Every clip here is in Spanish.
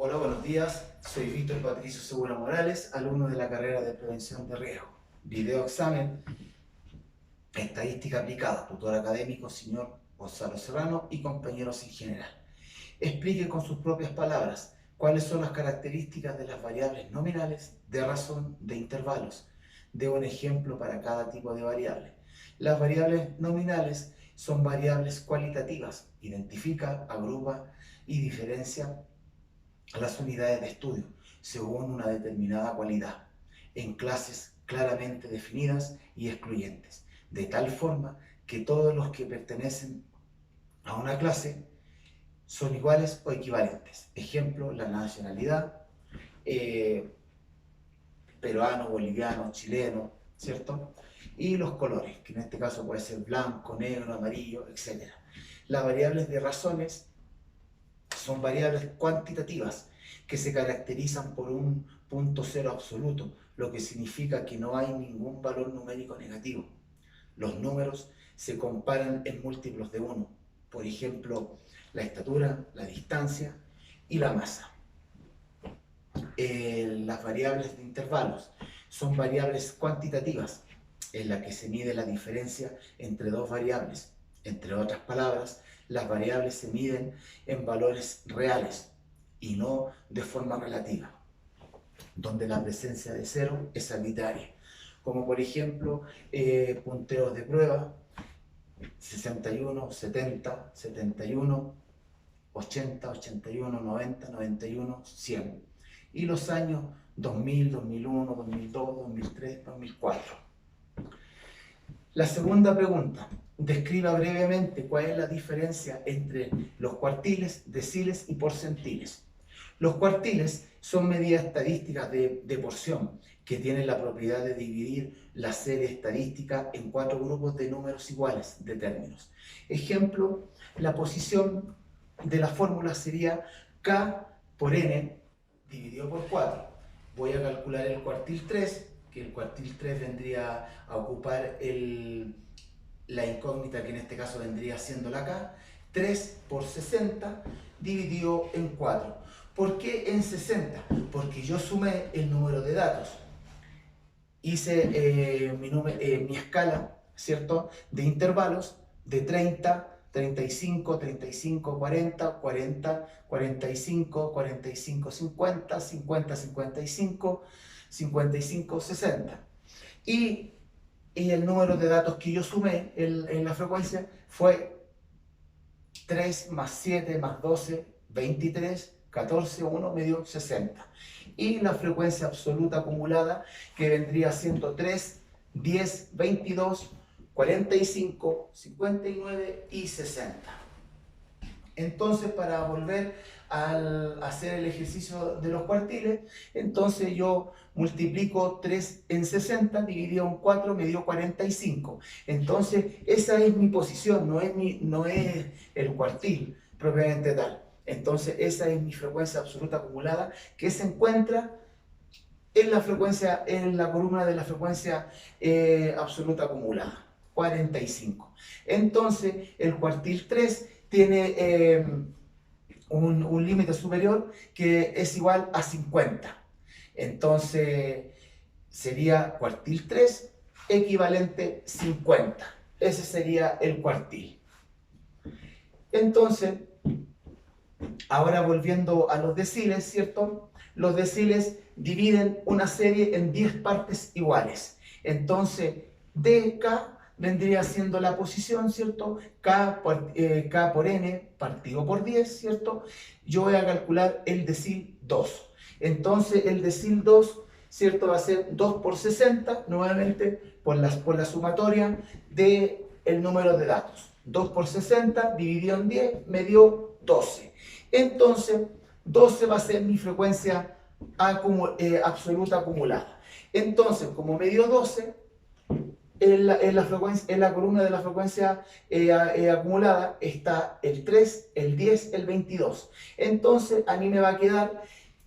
Hola, buenos días. Soy Víctor Patricio Segura Morales, alumno de la carrera de Prevención de Riesgo. Video examen, Estadística Aplicada, tutor académico, señor Gonzalo Serrano y compañeros en general. Explique con sus propias palabras cuáles son las características de las variables nominales, de razón, de intervalos. Dé un ejemplo para cada tipo de variable. Las variables nominales son variables cualitativas. Identifica, agrupa y diferencia las unidades de estudio según una determinada cualidad, en clases claramente definidas y excluyentes, de tal forma que todos los que pertenecen a una clase son iguales o equivalentes. Ejemplo, la nacionalidad, peruano, boliviano, chileno, ¿cierto? Y los colores, que en este caso puede ser blanco, negro, amarillo, etc. Las variables de razones son variables cuantitativas que se caracterizan por un punto cero absoluto, lo que significa que no hay ningún valor numérico negativo. Los números se comparan en múltiplos de 1, por ejemplo, la estatura, la distancia y la masa. Las variables de intervalos son variables cuantitativas en las que se mide la diferencia entre dos variables. Entre otras palabras, las variables se miden en valores reales y no de forma relativa, donde la presencia de cero es arbitraria, como por ejemplo punteos de prueba 61, 70, 71, 80, 81, 90, 91, 100 y los años 2000, 2001, 2002, 2003, 2004. La segunda pregunta, describa brevemente cuál es la diferencia entre los cuartiles, deciles y porcentiles. Los cuartiles son medidas estadísticas de porción que tienen la propiedad de dividir la serie estadística en 4 grupos de números iguales de términos. Ejemplo, la posición de la fórmula sería K por N dividido por 4. Voy a calcular el cuartil 3, que el cuartil 3 vendría a ocupar la incógnita, que en este caso vendría siendo la K. 3 por 60 dividido en 4. ¿Por qué en 60? Porque yo sumé el número de datos. Hice mi escala, ¿cierto?, de intervalos de 30, 35, 35, 40, 40, 45, 45, 50, 50, 55, 55, 60. Y el número de datos que yo sumé en la frecuencia fue 3 más 7 más 12, 23, 14, 1 me dio 60. Y la frecuencia absoluta acumulada, que vendría siendo 3, 10, 22, 45, 59 y 60. Entonces, para volver a hacer el ejercicio de los cuartiles, entonces yo multiplico 3 en 60, dividido en 4, me dio 45. Entonces, esa es mi posición, no es el cuartil propiamente tal. Entonces, esa es mi frecuencia absoluta acumulada, que se encuentra en la frecuencia, en la columna de la frecuencia absoluta acumulada, 45. Entonces, el cuartil 3 tiene un límite superior que es igual a 50. Entonces, sería cuartil 3 equivalente 50. Ese sería el cuartil. Entonces, ahora volviendo a los deciles, ¿cierto? Los deciles dividen una serie en 10 partes iguales. Entonces, dk vendría siendo la posición, ¿cierto? K por n partido por 10, ¿cierto? Yo voy a calcular el decil 2. Entonces, el decil 2, ¿cierto? Va a ser 2 por 60, nuevamente por la sumatoria del número de datos. 2 por 60 dividido en 10 me dio 12. Entonces, 12 va a ser mi frecuencia absoluta acumulada. Entonces, como me dio 12, en la columna de la frecuencia acumulada está el 3, el 10, el 22. Entonces, a mí me va a quedar,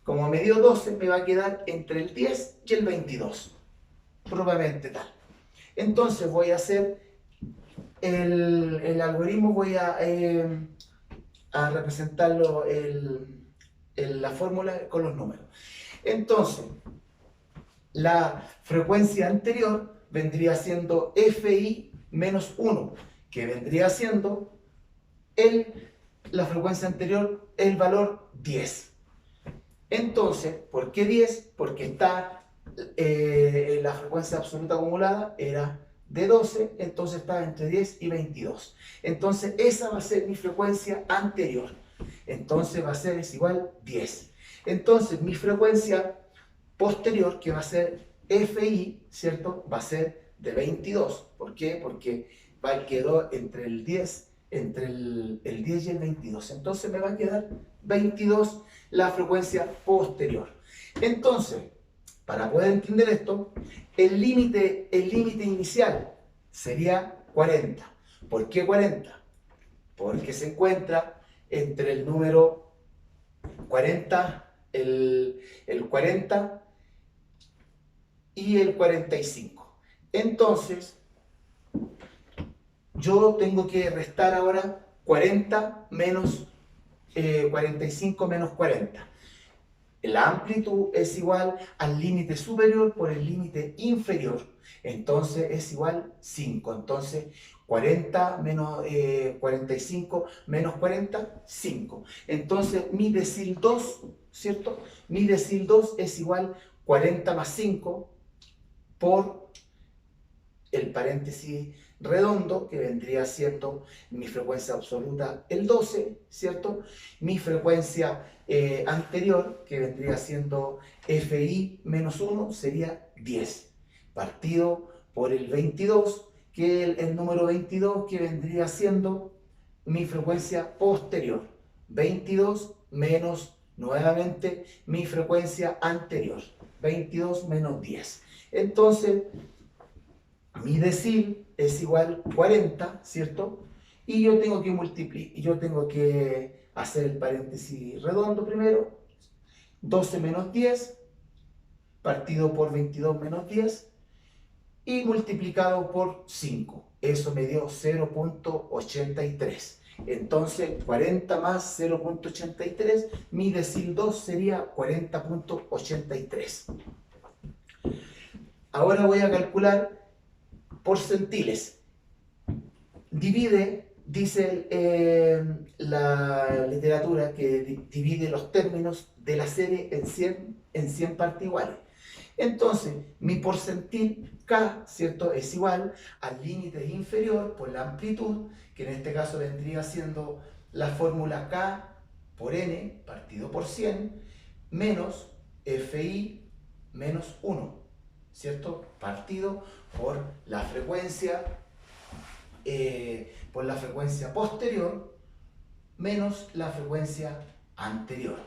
como me dio 12, me va a quedar entre el 10 y el 22, propiamente tal. Entonces, voy a hacer el algoritmo, voy a representarlo la fórmula con los números. Entonces, la frecuencia anterior vendría siendo Fi menos 1, que vendría siendo la frecuencia anterior, el valor 10. Entonces, ¿por qué 10? Porque está la frecuencia absoluta acumulada era de 12, entonces está entre 10 y 22. Entonces, esa va a ser mi frecuencia anterior. Entonces, va a ser es igual 10. Entonces, mi frecuencia posterior, que va a ser Fi, ¿cierto? Va a ser de 22. ¿Por qué? Porque quedó entre el 10, entre el 10 y el 22. Entonces me va a quedar 22 la frecuencia posterior. Entonces, para poder entender esto, el límite inicial sería 40. ¿Por qué 40? Porque se encuentra entre el número 40, el 40 y el 45. Entonces, yo tengo que restar ahora 40 menos 45 menos 40. La amplitud es igual al límite superior por el límite inferior. Entonces es igual 5. Entonces 40 menos 45 menos 40, 5. Entonces mi decil 2, ¿cierto? Mi decil 2 es igual 40 más 5 por el paréntesis redondo, que vendría siendo mi frecuencia absoluta el 12, ¿cierto? Mi frecuencia anterior, que vendría siendo Fi menos 1, sería 10, partido por el 22, que es el número 22, que vendría siendo mi frecuencia posterior. 22 menos, nuevamente, mi frecuencia anterior. 22 menos 10. Entonces, mi decil es igual 40, ¿cierto? Y yo tengo que multiplicar, yo tengo que hacer el paréntesis redondo primero. 12 menos 10, partido por 22 menos 10, y multiplicado por 5. Eso me dio 0.83. Entonces, 40 más 0.83, mi decil 2 sería 40.83. Ahora voy a calcular porcentiles. Dice la literatura que divide los términos de la serie en 100 partes iguales. Entonces, mi porcentil K, ¿cierto?, es igual al límite inferior por la amplitud, que en este caso vendría siendo la fórmula K por N partido por 100, menos Fi menos 1, ¿cierto?, partido por la frecuencia posterior menos la frecuencia anterior.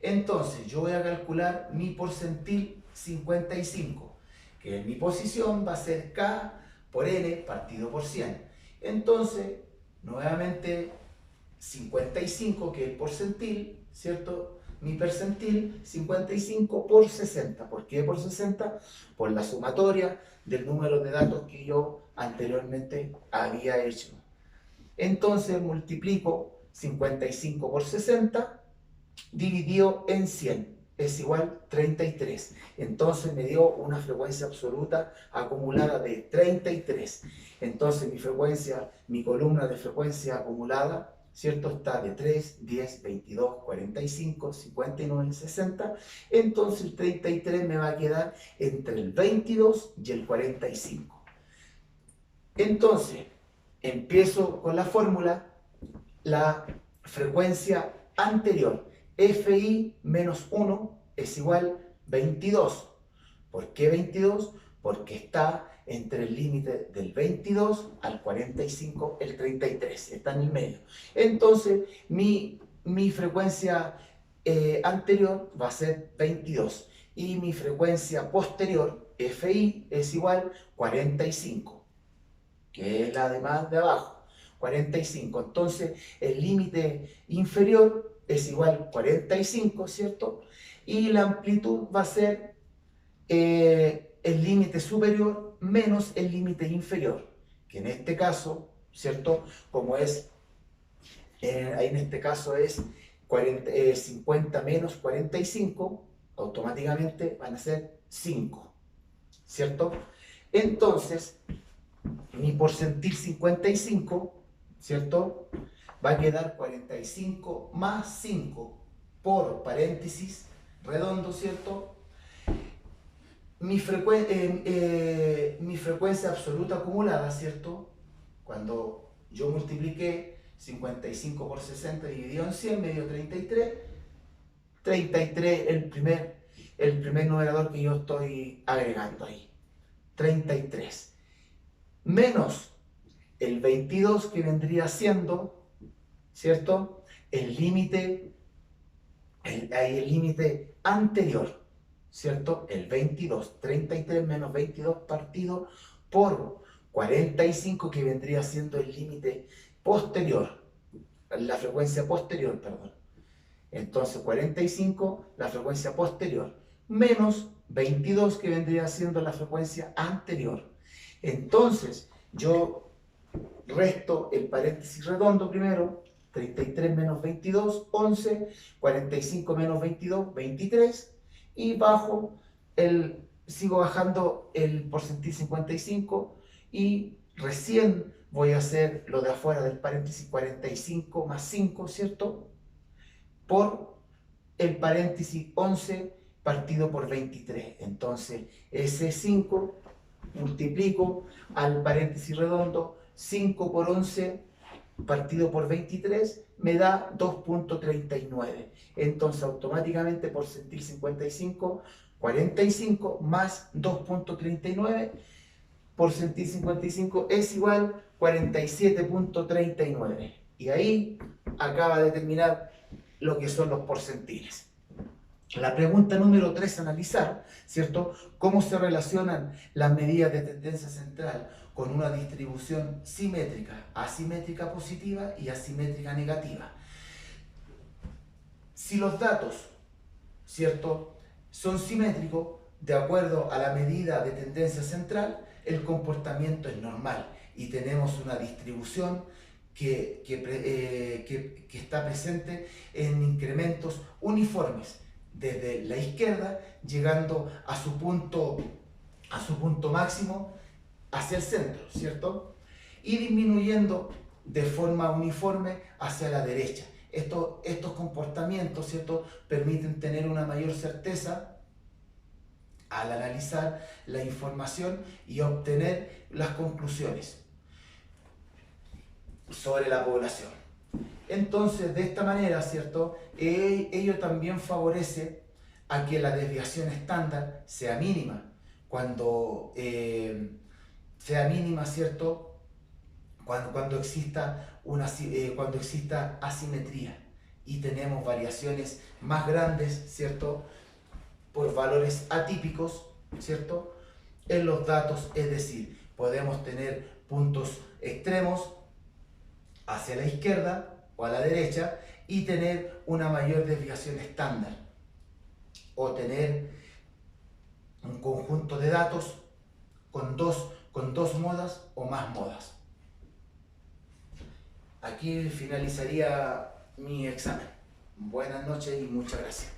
Entonces yo voy a calcular mi porcentil 55, que en mi posición va a ser K por N partido por 100. Entonces, nuevamente 55, que es el porcentil, ¿cierto? Mi percentil, 55 por 60. ¿Por qué por 60? Por la sumatoria del número de datos que yo anteriormente había hecho. Entonces multiplico 55 por 60 dividido en 100. Es igual 33. Entonces me dio una frecuencia absoluta acumulada de 33. Entonces mi columna de frecuencia acumulada, ¿cierto?, está de 3, 10, 22, 45, 59, 60. Entonces el 33 me va a quedar entre el 22 y el 45. Entonces, empiezo con la fórmula, la frecuencia anterior. Fi menos 1 es igual 22. ¿Por qué 22? Porque está entre el límite del 22 al 45, el 33, está en el medio. Entonces, mi frecuencia anterior va a ser 22 y mi frecuencia posterior, Fi, es igual 45, que es la de más de abajo, 45. Entonces, el límite inferior es igual 45, ¿cierto? Y la amplitud va a ser el límite superior menos el límite inferior, que en este caso, ¿cierto? Como es, ahí en este caso es 50 menos 45, automáticamente van a ser 5, ¿cierto? Entonces, mi porcentil 55, ¿cierto? Va a quedar 45 más 5 por paréntesis redondo, ¿cierto? Mi frecuencia absoluta acumulada, ¿cierto? Cuando yo multipliqué 55 por 60 dividido en 100, me dio 33. 33 el primer numerador que yo estoy agregando ahí. 33. Menos el 22 que vendría siendo, ¿cierto? El límite anterior, ¿cierto? El 22, 33 menos 22 partido por 45 que vendría siendo el límite posterior, la frecuencia posterior, perdón. Entonces 45, la frecuencia posterior, menos 22 que vendría siendo la frecuencia anterior. Entonces yo resto el paréntesis redondo primero, 33 menos 22, 11, 45 menos 22, 23, y sigo bajando el porcentil 55 y recién voy a hacer lo de afuera del paréntesis 45 más 5, ¿cierto? Por el paréntesis 11 partido por 23. Entonces, ese 5 multiplico al paréntesis redondo, 5 por 11 partido por 23 me da 2.39. Entonces, automáticamente porcentil 55, 45 más 2.39, porcentil 55 es igual 47.39. Y ahí acaba de terminar lo que son los porcentiles. La pregunta número 3 a analizar, ¿cierto? ¿Cómo se relacionan las medidas de tendencia central con una distribución simétrica, asimétrica positiva y asimétrica negativa? Si los datos, ¿cierto?, son simétricos, de acuerdo a la medida de tendencia central, el comportamiento es normal y tenemos una distribución que está presente en incrementos uniformes, desde la izquierda, llegando a su punto máximo hacia el centro, ¿cierto? Y disminuyendo de forma uniforme hacia la derecha. Estos comportamientos, ¿cierto?, permiten tener una mayor certeza al analizar la información y obtener las conclusiones sobre la población. Entonces, de esta manera, ¿cierto?, ello también favorece a que la desviación estándar sea mínima. Cuando sea mínima, ¿cierto?, cuando exista asimetría y tenemos variaciones más grandes, ¿cierto?, por valores atípicos, ¿cierto?, en los datos, es decir, podemos tener puntos extremos hacia la izquierda o a la derecha y tener una mayor desviación estándar, o tener un conjunto de datos con dos modas o más modas. Aquí finalizaría mi examen. Buenas noches y muchas gracias.